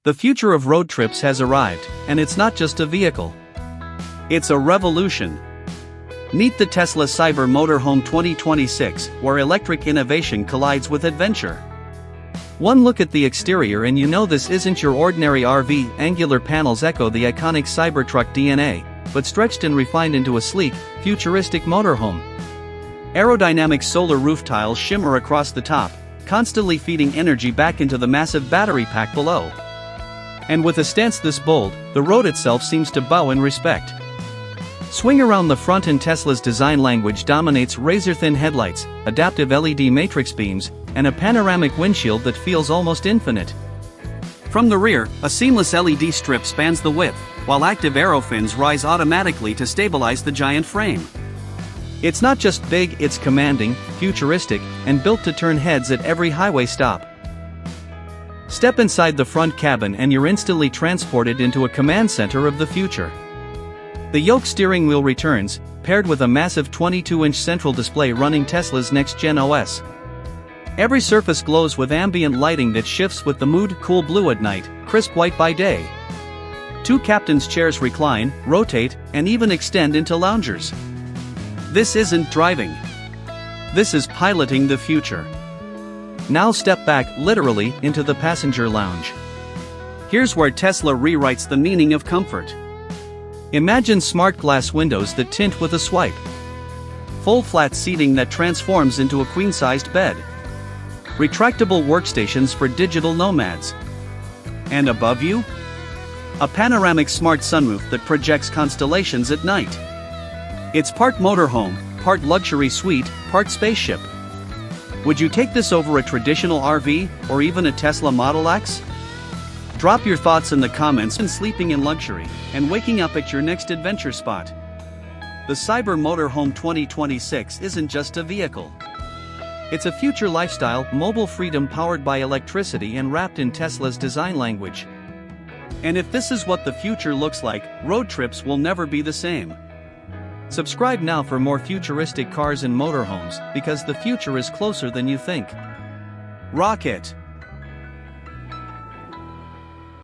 The future of road trips has arrived, and it's not just a vehicle. It's a revolution. Meet the Tesla Cyber Motorhome 2026, where electric innovation collides with adventure. One look at the exterior and you know this isn't your ordinary RV. Angular panels echo the iconic Cybertruck DNA, but stretched and refined into a sleek, futuristic motorhome. Aerodynamic solar roof tiles shimmer across the top, constantly feeding energy back into the massive battery pack below. And with a stance this bold, the road itself seems to bow in respect. Swing around the front and Tesla's design language dominates razor-thin headlights, adaptive LED matrix beams, and a panoramic windshield that feels almost infinite. From the rear, a seamless LED strip spans the width, while active aero fins rise automatically to stabilize the giant frame. It's not just big, it's commanding, futuristic, and built to turn heads at every highway stop. Step inside the front cabin and you're instantly transported into a command center of the future. The yoke steering wheel returns, paired with a massive 22-inch central display running Tesla's next-gen OS. Every surface glows with ambient lighting that shifts with the mood: cool blue at night, crisp white by day. Two captain's chairs recline, rotate, and even extend into loungers. This isn't driving. This is piloting the future. Now step back, literally, into the passenger lounge. Here's where Tesla rewrites the meaning of comfort. Imagine smart glass windows that tint with a swipe. Full flat seating that transforms into a queen-sized bed. Retractable workstations for digital nomads. And above you? A panoramic smart sunroof that projects constellations at night. It's part motorhome, part luxury suite, part spaceship. Would you take this over a traditional RV, or even a Tesla Model X? Drop your thoughts in the comments. And sleeping in luxury, and waking up at your next adventure spot. The Cyber Motorhome 2026 isn't just a vehicle. It's a future lifestyle, mobile freedom powered by electricity and wrapped in Tesla's design language. And if this is what the future looks like, road trips will never be the same. Subscribe now for more futuristic cars and motorhomes, because the future is closer than you think. Rock it!